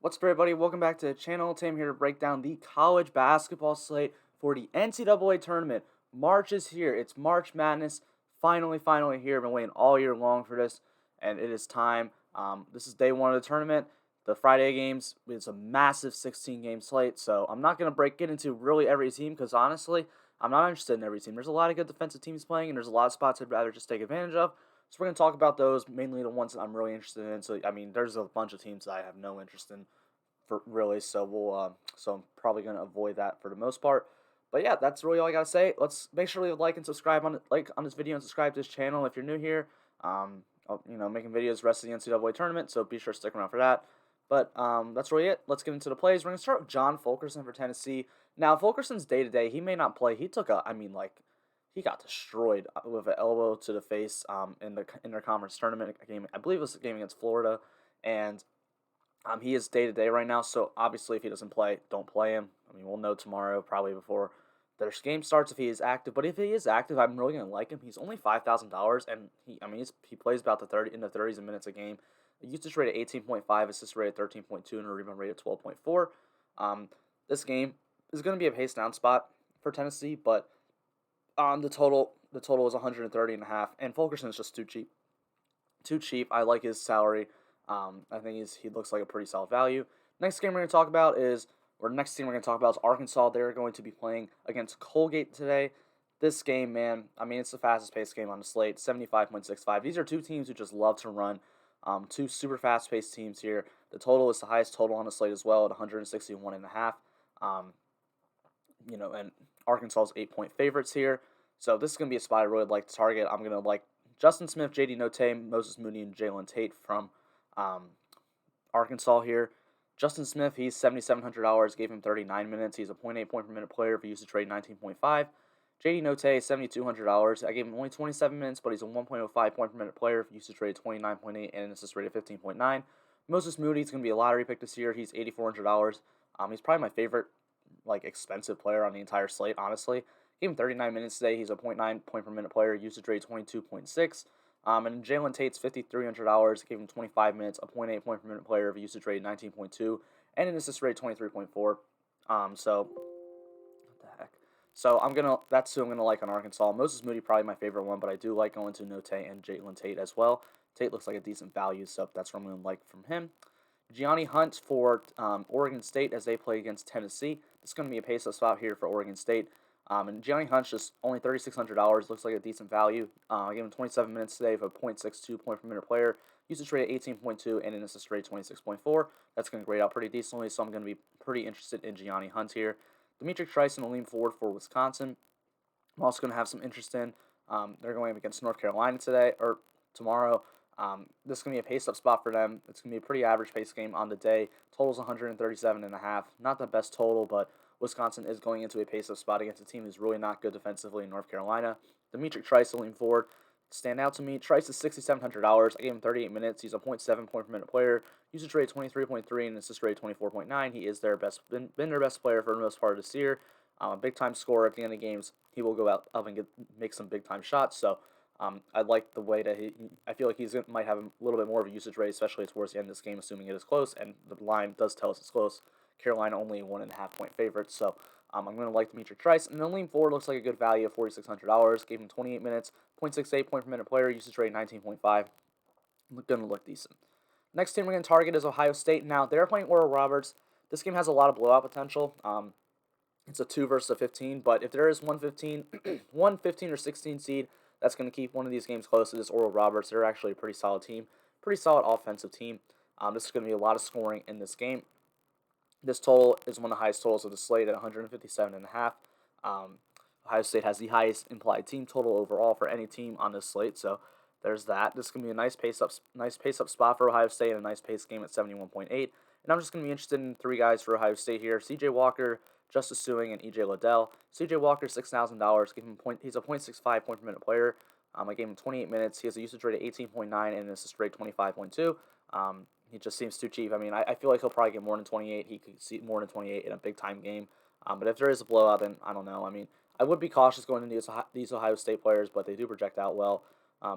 What's up, everybody? Welcome back to the channel. Tim here to break down the college basketball slate for the NCAA tournament. March is here. It's March Madness. Finally here. I've been waiting all year long for this, and it is time. This is day one of the tournament. The Friday games. It's a massive 16-game slate, so I'm not going to get into really every team because honestly, I'm not interested in every team. There's a lot of good defensive teams playing, and there's a lot of spots I'd rather just take advantage of. So we're going to talk about those, mainly the ones that I'm really interested in. So, I mean, there's a bunch of teams that I have no interest in for really, so I'm probably going to avoid that for the most part. But yeah, that's really all I got to say. Let's make sure you like and subscribe on this video and subscribe to this channel if you're new here. Making videos rest of the NCAA tournament, so be sure to stick around for that. But that's really it. Let's get into the plays. We're going to start with John Fulkerson for Tennessee. Now, Fulkerson's day-to-day, he may not play. He took he got destroyed with an elbow to the face in the interconference tournament game. I believe it was a game against Florida, and he is day-to-day right now, so obviously if he doesn't play, don't play him. I mean, we'll know tomorrow, probably before their game starts, if he is active. But if he is active, I'm really going to like him. He's only $5,000, and he plays about in the 30s minutes a game. A usage rate at 18.5, assist rate at 13.2, and a rebound rate at 12.4. This game is going to be a pace down spot for Tennessee, but the total is 130.5, and Fulkerson is just too cheap. Too cheap. I like his salary. I think he looks like a pretty solid value. Next team we're going to talk about is Arkansas. They're going to be playing against Colgate today. This game, man, I mean, it's the fastest paced game on the slate, 75.65. These are two teams who just love to run. Two super fast paced teams here. The total is the highest total on the slate as well at 161.5. And Arkansas's 8-point favorites here. So this is going to be a spot I really like to target. I'm going to like Justin Smith, J.D. Notae, Moses Moody, and Jalen Tate from Arkansas here. Justin Smith, he's $7,700, gave him 39 minutes. He's a 0.8 point per minute player for usage rate 19.5. J.D. Notae, $7,200. I gave him only 27 minutes, but he's a 1.05 point per minute player for usage rate 29.8 and an assist rate of 15.9. Moses Moody is going to be a lottery pick this year. He's $8,400. He's probably my favorite expensive player on the entire slate, honestly. Gave him 39 minutes today. He's a 0.9 point per minute player, usage rate 22.6. And Jalen Tate's $5,300, gave him 25 minutes, a 0.8 point per minute player of a usage rate 19.2, and an assist rate 23.4. So what the heck? So that's who I'm gonna like on Arkansas. Moses Moody probably my favorite one, but I do like going to Notae and Jalen Tate as well. Tate looks like a decent value, so that's what I'm gonna like from him. Gianni Hunts for Oregon State as they play against Tennessee. This is going to be a pace-up spot here for Oregon State. And Gianni Hunts just only $3,600. Looks like a decent value. I gave him 27 minutes today for a 0.62 point per minute player. Usage rate at 18.2 and an assist rate 26.4. That's going to grade out pretty decently, so I'm going to be pretty interested in Gianni Hunts here. Dimitri Trice will lean forward for Wisconsin. I'm also going to have some interest in. They're going up against North Carolina tomorrow. This is going to be a pace-up spot for them. It's going to be a pretty average pace game on the day. Total's 137.5. Not the best total, but Wisconsin is going into a pace-up spot against a team who's really not good defensively in North Carolina. Dimitri Trice will lean forward. Stand out to me. Trice is $6,700. I gave him 38 minutes. He's a 0.7 point per minute player. Usage rate 23.3 and assist rate 24.9. He is been their best player for the most part of this year. A big-time scorer at the end of games. He will go out and make some big-time shots. So I like the way that I feel like might have a little bit more of a usage rate, especially towards the end of this game, assuming it is close, and the line does tell us it's close. Carolina only 1.5 point favorite, so I'm going to like Dimitri Trice. And then lean forward looks like a good value of $4,600. Gave him 28 minutes, 0.68 point per minute player, usage rate 19.5. Going to look decent. Next team we're going to target is Ohio State. Now, they're playing Oral Roberts. This game has a lot of blowout potential. It's a 2 versus a 15, but if there is one 15 or 16 seed, that's going to keep one of these games close to this Oral Roberts. They're actually a pretty solid team, pretty solid offensive team. This is going to be a lot of scoring in this game. This total is one of the highest totals of the slate at 157.5. Ohio State has the highest implied team total overall for any team on this slate, so there's that. This is going to be a nice pace-up spot for Ohio State and a nice pace game at 71.8. And I'm just going to be interested in 3 guys for Ohio State here: C.J. Walker, Justice Suing, and E.J. Liddell. C.J. Walker, $6,000. He's a 0.65 point per minute player. I gave him 28 minutes. He has a usage rate of 18.9 and an assist rate 25.2. He just seems too cheap. I mean, I feel like he'll probably get more than 28. He could see more than 28 in a big-time game. But if there is a blowout, then I don't know. I mean, I would be cautious going into these Ohio State players, but they do project out well.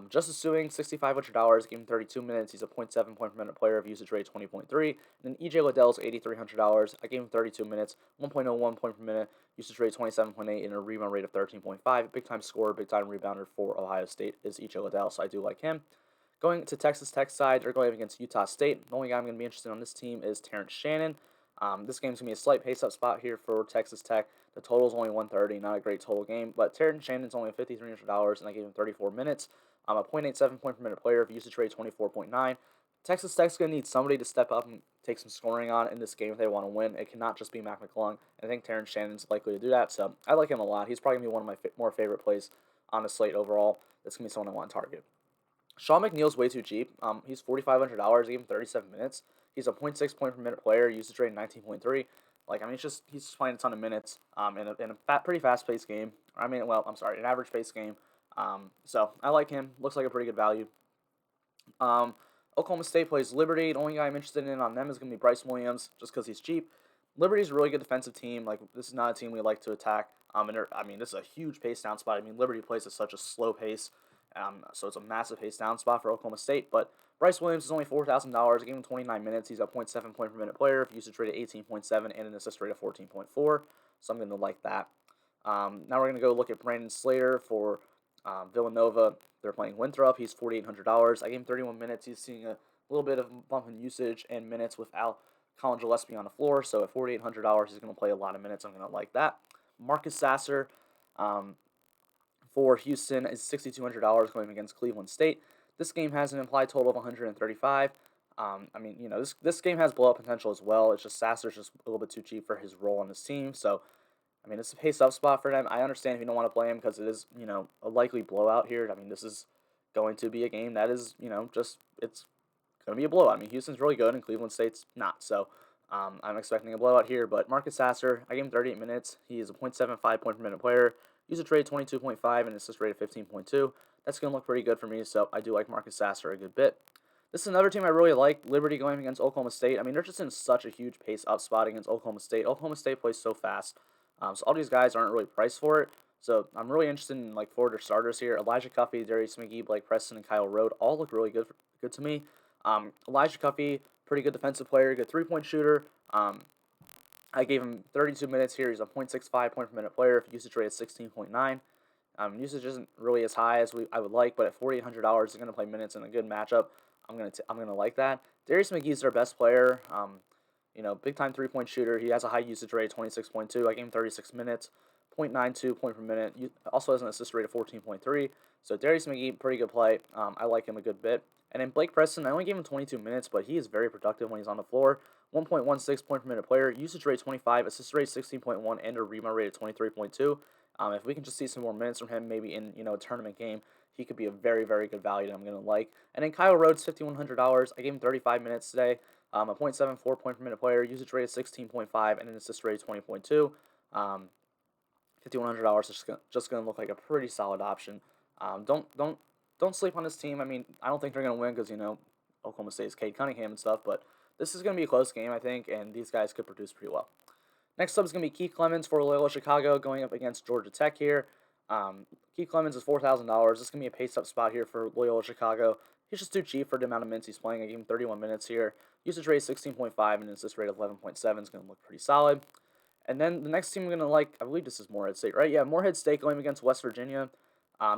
Justice Suing, $6,500, gave him 32 minutes. He's a .7 point per minute player of usage rate 20.3. And then EJ Liddell's $8,300. I gave him 32 minutes, 1.01 point per minute, usage rate 27.8, and a rebound rate of 13.5. Big time scorer, big time rebounder for Ohio State is EJ Liddell, so I do like him. Going to Texas Tech side, they're going up against Utah State. The only guy I'm going to be interested in on this team is Terrence Shannon. This game's going to be a slight pace-up spot here for Texas Tech. The total is only 130, not a great total game, but Terrence Shannon's only $5,300, and I gave him 34 minutes. I'm a .87 point per minute player, usage rate 24.9. Texas Tech's going to need somebody to step up and take some scoring on in this game if they want to win. It cannot just be Mcneil. I think Terrence Shannon's likely to do that, so I like him a lot. He's probably going to be one of my more favorite plays on the slate overall. That's going to be someone I want to target. Sean McNeil's way too cheap. He's $4,500, gave him 37 minutes. He's a .6 point per minute player, usage rate 19.3. He's just playing a ton of minutes in a pretty fast-paced game. An average-paced game. So I like him. Looks like a pretty good value. Oklahoma State plays Liberty. The only guy I'm interested in on them is going to be Bryce Williams, just because he's cheap. Liberty's a really good defensive team. This is not a team we like to attack. This is a huge pace down spot. Liberty plays at such a slow pace. So it's a massive pace down spot for Oklahoma State. But Bryce Williams is only $4,000. I gave him 29 minutes. He's a .7 point per minute player, usage rate of 18.7, and an assist rate of 14.4. So I'm going to like that. Now we're going to go look at Brandon Slater for Villanova. They're playing Winthrop. He's $4,800. I gave him 31 minutes. He's seeing a little bit of bump in usage and minutes without Colin Gillespie on the floor. So at $4,800, he's going to play a lot of minutes. I'm going to like that. Marcus Sasser for Houston is $6,200 going against Cleveland State. This game has an implied total of 135. This game has blowout potential as well. It's just Sasser's just a little bit too cheap for his role on this team. So, it's a pace-up spot for them. I understand if you don't want to play him because it is, a likely blowout here. This is going to be a game that is, it's going to be a blowout. Houston's really good and Cleveland State's not. So, I'm expecting a blowout here. But Marcus Sasser, I gave him 38 minutes. He is a .75 point per minute player. Usage rate 22.5 and assist rate of 15.2. That's going to look pretty good for me, so I do like Marcus Sasser a good bit. This is another team I really like, Liberty going against Oklahoma State. They're just in such a huge pace-up spot against Oklahoma State. Oklahoma State plays so fast, so all these guys aren't really priced for it. So I'm really interested in forwarder starters here. Elijah Cuffey, Darius McGee, Blake Preston, and Kyle Rhodes all look really good to me. Elijah Cuffey, pretty good defensive player, good three-point shooter. I gave him 32 minutes here. He's a .65 point per minute player. Usage rate is 16.9. Usage isn't really as high as I would like, but at $4,800, he's going to play minutes in a good matchup. I'm gonna like that. Darius McGee's their best player. Big time 3-point shooter. He has a high usage rate, 26.2. I gave him 36 minutes, .92 point per minute. Also has an assist rate of 14.3. So Darius McGee, pretty good play. I like him a good bit. And then Blake Preston, I only gave him 22 minutes, but he is very productive when he's on the floor. 1.16 point per minute player, usage rate 25, assist rate 16.1, and a rebound rate of 23.2. If we can just see some more minutes from him, maybe in a tournament game, he could be a very, very good value that I'm going to like. And then Kyle Rhodes, $5,100. I gave him 35 minutes today. A .74 point per minute player, usage rate of 16.5, and an assist rate of 20.2. $5,100 is just going to look like a pretty solid option. Don't sleep on this team. I don't think they're going to win because Oklahoma State's Cade Cunningham and stuff, but this is going to be a close game, I think, and these guys could produce pretty well. Next up is going to be Keith Clemens for Loyola Chicago going up against Georgia Tech here. Keith Clemens is $4,000. This is going to be a pace-up spot here for Loyola Chicago. He's just too cheap for the amount of minutes he's playing. I gave him 31 minutes here. Usage rate 16.5 and an assist rate of 11.7 is going to look pretty solid. And then the next team I'm going to like, I believe this is Morehead State, right? Yeah, Morehead State going against West Virginia.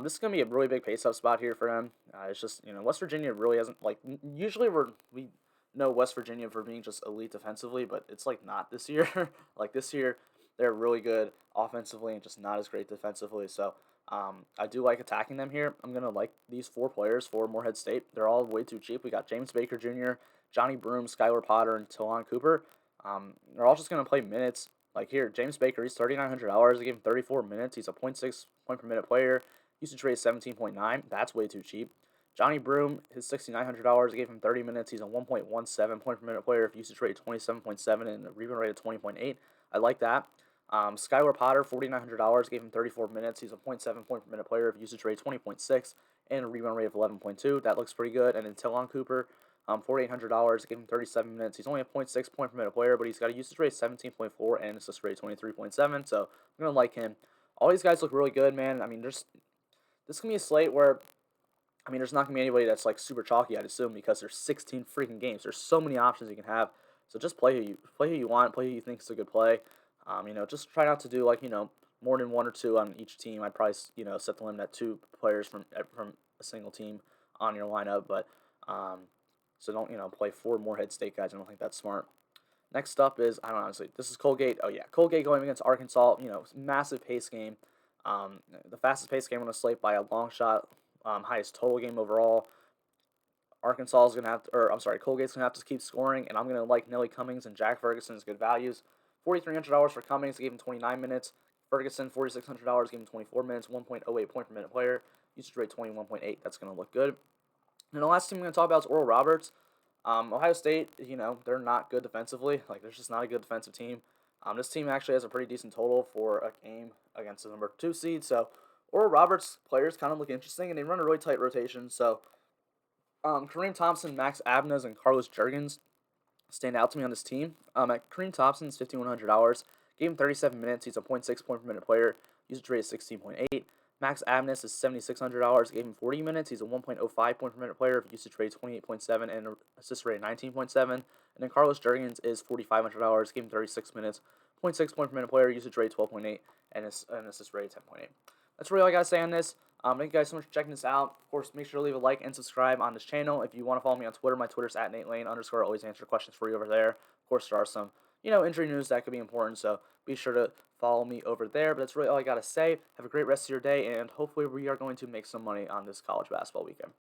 This is going to be a really big pace-up spot here for them. It's just, West Virginia really hasn't, usually we know West Virginia for being just elite defensively, but it's, not this year. This year, they're really good offensively and just not as great defensively. So, I do like attacking them here. I'm going to like these 4 players for Morehead State. They're all way too cheap. We got James Baker Jr., Johnny Broome, Skylar Potter, and Talon Cooper. They're all just going to play minutes. Here, James Baker, he's $3,900. I gave him 34 minutes. He's a .6 point per minute player. Usage rate is 17.9. That's way too cheap. Johnny Broome, his $6,900. I gave him 30 minutes. He's a 1.17 point per minute player. Usage rate 27.7 and a rebound rate of 20.8. I like that. Skylar Potter, $4,900. Gave him 34 minutes. He's a .7 point per minute player. Usage rate 20.6 and a rebound rate of 11.2. That looks pretty good. And then Talon Cooper, $4,800. Gave him 37 minutes. He's only a .6 point per minute player, but he's got a usage rate 17.4 and assist rate 23.7. So I'm gonna like him. All these guys look really good, man. This is gonna be a slate where I mean, there's not gonna be anybody that's like super chalky, I'd assume, because there's 16 freaking games. There's so many options you can have. So just play who you want, play who you think is a good play. Just try not to do like more than one or two on each team. I'd probably set the limit at two players from a single team on your lineup, but so don't play four Morehead State guys. I don't think that's smart. Next up is I don't know, honestly. This is Colgate. Oh yeah, Colgate going against Arkansas. Massive pace game. The fastest pace game on the slate by a long shot. Highest total game overall. Arkansas is gonna have to, or I'm sorry, Colgate's gonna have to keep scoring, and I'm gonna like Nelly Cummings and Jack Ferguson as good values. $4,300 for Cummings, gave him 29 minutes. Ferguson, $4,600, gave him 24 minutes, 1.08 point per minute player. Usage rate 21.8. That's gonna look good. And the last team I'm gonna talk about is Oral Roberts. Ohio State, they're not good defensively. Like, there's just not a good defensive team. This team actually has a pretty decent total for a game against the number 2 seed. So, Oral Roberts players kind of look interesting, and they run a really tight rotation. So, Kareem Thompson, Max Abnez, and Carlos Jurgens stand out to me on this team. At Kareem Thompson's $5,100, gave him 37 minutes. He's a .6 point per minute player. Usage rate is 16.8. Max Abness is $7,600. Gave him 40 minutes. He's a 1.05 point per minute player. Usage rate 28.7 and assist rate 19.7. And then Carlos Jurgens is $4,500. Gave him 36 minutes. .6 point per minute player. Usage rate 12.8 and an assist rate 10.8. That's really all I gotta say on this. Thank you guys so much for checking this out. Of course, make sure to leave a like and subscribe on this channel. If you want to follow me on Twitter, my Twitter's at @NateLane_. Always answer questions for you over there. Of course, there are some, injury news that could be important, so be sure to follow me over there. But that's really all I got to say. Have a great rest of your day, and hopefully we are going to make some money on this college basketball weekend.